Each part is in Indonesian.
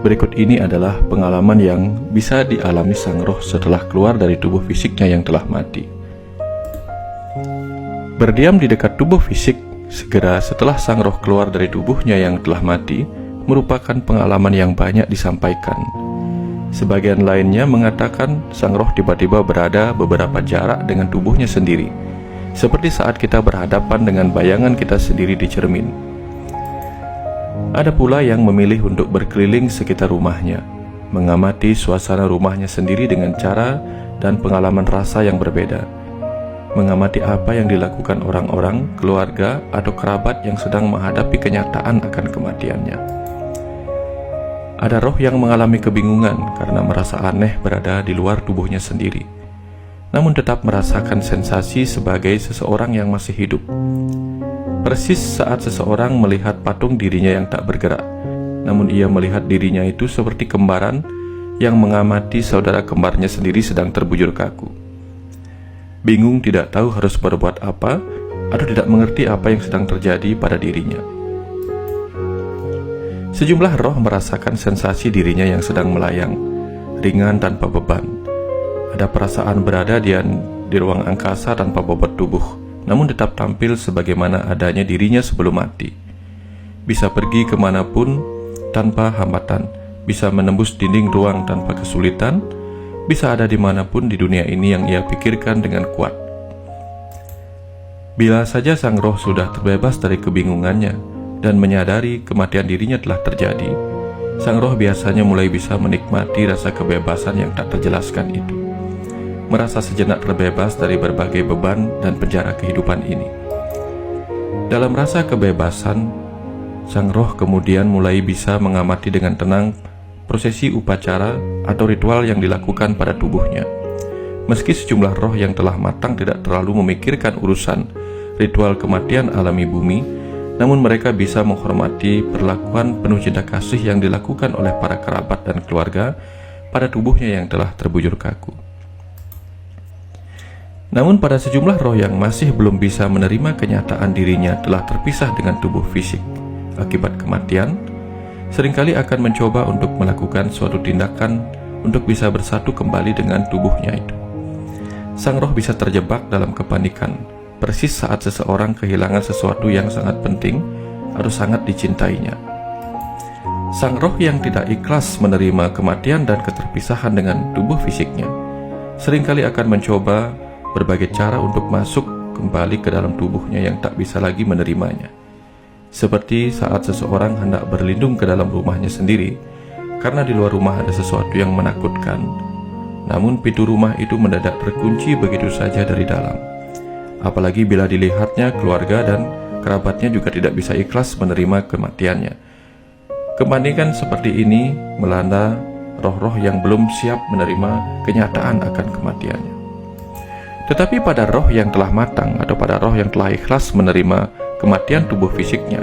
Berikut ini adalah pengalaman yang bisa dialami sang roh setelah keluar dari tubuh fisiknya yang telah mati. Berdiam di dekat tubuh fisik segera setelah sang roh keluar dari tubuhnya yang telah mati merupakan pengalaman yang banyak disampaikan. Sebagian lainnya mengatakan sang roh tiba-tiba berada beberapa jarak dengan tubuhnya sendiri, seperti saat kita berhadapan dengan bayangan kita sendiri di cermin. Ada pula yang memilih untuk berkeliling sekitar rumahnya, mengamati suasana rumahnya sendiri dengan cara dan pengalaman rasa yang berbeda, mengamati apa yang dilakukan orang-orang, keluarga, atau kerabat yang sedang menghadapi kenyataan akan kematiannya. Ada roh yang mengalami kebingungan karena merasa aneh berada di luar tubuhnya sendiri, namun tetap merasakan sensasi sebagai seseorang yang masih hidup. Persis saat seseorang melihat patung dirinya yang tak bergerak, namun ia melihat dirinya itu seperti kembaran yang mengamati saudara kembarnya sendiri sedang terbujur kaku. Bingung tidak tahu harus berbuat apa, atau tidak mengerti apa yang sedang terjadi pada dirinya. Sejumlah roh merasakan sensasi dirinya yang sedang melayang, ringan tanpa beban. Ada perasaan berada di ruang angkasa tanpa bobot tubuh, namun tetap tampil sebagaimana adanya dirinya sebelum mati. Bisa pergi kemanapun tanpa hambatan, bisa menembus dinding ruang tanpa kesulitan, bisa ada dimanapun di dunia ini yang ia pikirkan dengan kuat. Bila saja sang roh sudah terbebas dari kebingungannya dan menyadari kematian dirinya telah terjadi, sang roh biasanya mulai bisa menikmati rasa kebebasan yang tak terjelaskan itu, merasa sejenak terbebas dari berbagai beban dan penjara kehidupan ini. Dalam rasa kebebasan, sang roh kemudian mulai bisa mengamati dengan tenang prosesi upacara atau ritual yang dilakukan pada tubuhnya. Meski sejumlah roh yang telah matang tidak terlalu memikirkan urusan ritual kematian alami bumi, namun mereka bisa menghormati perlakuan penuh cinta kasih yang dilakukan oleh para kerabat dan keluarga pada tubuhnya yang telah terbujur kaku. Namun pada sejumlah roh yang masih belum bisa menerima kenyataan dirinya telah terpisah dengan tubuh fisik akibat kematian, seringkali akan mencoba untuk melakukan suatu tindakan untuk bisa bersatu kembali dengan tubuhnya itu. Sang roh bisa terjebak dalam kepanikan, persis saat seseorang kehilangan sesuatu yang sangat penting atau sangat dicintainya. Sang roh yang tidak ikhlas menerima kematian dan keterpisahan dengan tubuh fisiknya, seringkali akan mencoba berbagai cara untuk masuk kembali ke dalam tubuhnya yang tak bisa lagi menerimanya. Seperti saat seseorang hendak berlindung ke dalam rumahnya sendiri karena di luar rumah ada sesuatu yang menakutkan, namun pintu rumah itu mendadak terkunci begitu saja dari dalam. Apalagi bila dilihatnya keluarga dan kerabatnya juga tidak bisa ikhlas menerima kematiannya. Kepanikan seperti ini melanda roh-roh yang belum siap menerima kenyataan akan kematiannya. Tetapi pada roh yang telah matang atau pada roh yang telah ikhlas menerima kematian tubuh fisiknya,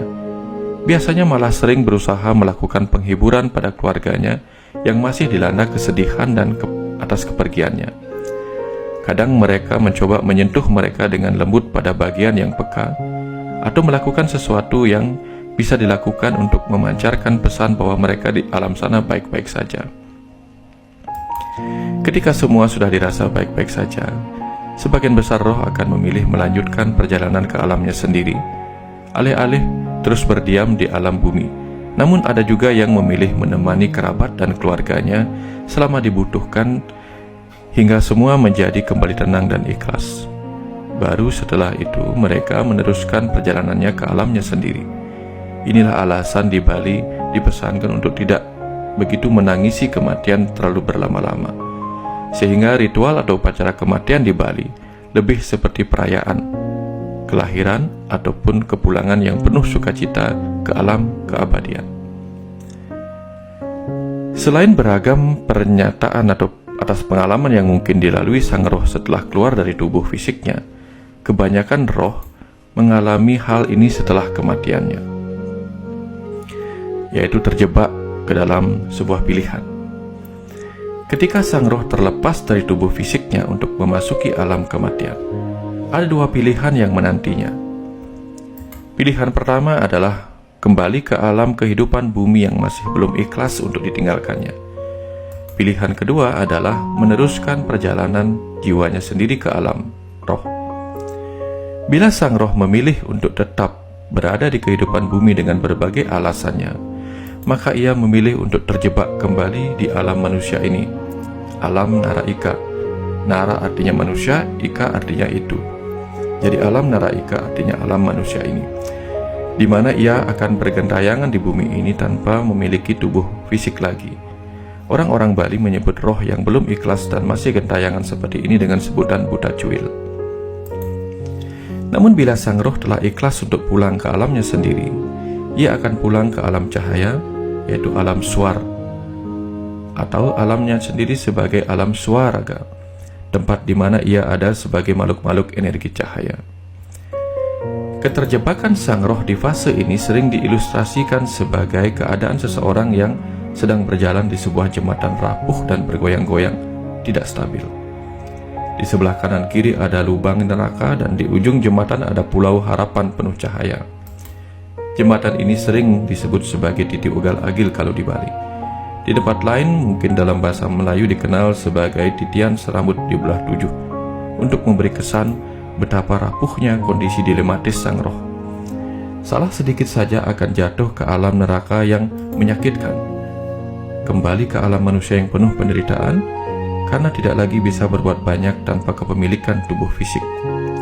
biasanya malah sering berusaha melakukan penghiburan pada keluarganya yang masih dilanda kesedihan dan atas kepergiannya. Kadang mereka mencoba menyentuh mereka dengan lembut pada bagian yang peka, atau melakukan sesuatu yang bisa dilakukan untuk memancarkan pesan bahwa mereka di alam sana baik-baik saja. Ketika semua sudah dirasa baik-baik saja, sebagian besar roh akan memilih melanjutkan perjalanan ke alamnya sendiri, alih-alih terus berdiam di alam bumi. Namun ada juga yang memilih menemani kerabat dan keluarganya selama dibutuhkan, hingga semua menjadi kembali tenang dan ikhlas. Baru setelah itu mereka meneruskan perjalanannya ke alamnya sendiri. Inilah alasan di Bali dipesankan untuk tidak begitu menangisi kematian terlalu berlama-lama, sehingga ritual atau upacara kematian di Bali lebih seperti perayaan kelahiran ataupun kepulangan yang penuh sukacita ke alam keabadian. Selain beragam pernyataan atau atas pengalaman yang mungkin dilalui sang roh setelah keluar dari tubuh fisiknya, kebanyakan roh mengalami hal ini setelah kematiannya, yaitu terjebak ke dalam sebuah pilihan. Ketika sang roh terlepas dari tubuh fisiknya untuk memasuki alam kematian, ada dua pilihan yang menantinya. Pilihan pertama adalah kembali ke alam kehidupan bumi yang masih belum ikhlas untuk ditinggalkannya. Pilihan kedua adalah meneruskan perjalanan jiwanya sendiri ke alam roh. Bila sang roh memilih untuk tetap berada di kehidupan bumi dengan berbagai alasannya, maka ia memilih untuk terjebak kembali di alam manusia ini, alam Nara Ika. Nara artinya manusia, Ika artinya itu. Jadi alam Nara Ika artinya alam manusia ini, di mana ia akan bergentayangan di bumi ini tanpa memiliki tubuh fisik lagi. Orang-orang Bali menyebut roh yang belum ikhlas dan masih gentayangan seperti ini dengan sebutan buta cuil. Namun bila sang roh telah ikhlas untuk pulang ke alamnya sendiri, ia akan pulang ke alam cahaya, yaitu alam suar, atau alamnya sendiri sebagai alam swaraga, tempat di mana ia ada sebagai makhluk-makhluk energi cahaya. Keterjebakan sang roh di fase ini sering diilustrasikan sebagai keadaan seseorang yang sedang berjalan di sebuah jembatan rapuh dan bergoyang-goyang, tidak stabil. Di sebelah kanan kiri ada lubang neraka dan di ujung jembatan ada pulau harapan penuh cahaya. Jembatan ini sering disebut sebagai titik ugal agil kalau di Bali. Di tempat lain mungkin dalam bahasa Melayu dikenal sebagai titian serambut di belah tujuh, untuk memberi kesan betapa rapuhnya kondisi dilematis sang roh. Salah sedikit saja akan jatuh ke alam neraka yang menyakitkan, kembali ke alam manusia yang penuh penderitaan, karena tidak lagi bisa berbuat banyak tanpa kepemilikan tubuh fisik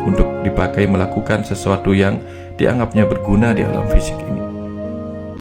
untuk dipakai melakukan sesuatu yang dianggapnya berguna di alam fisik ini.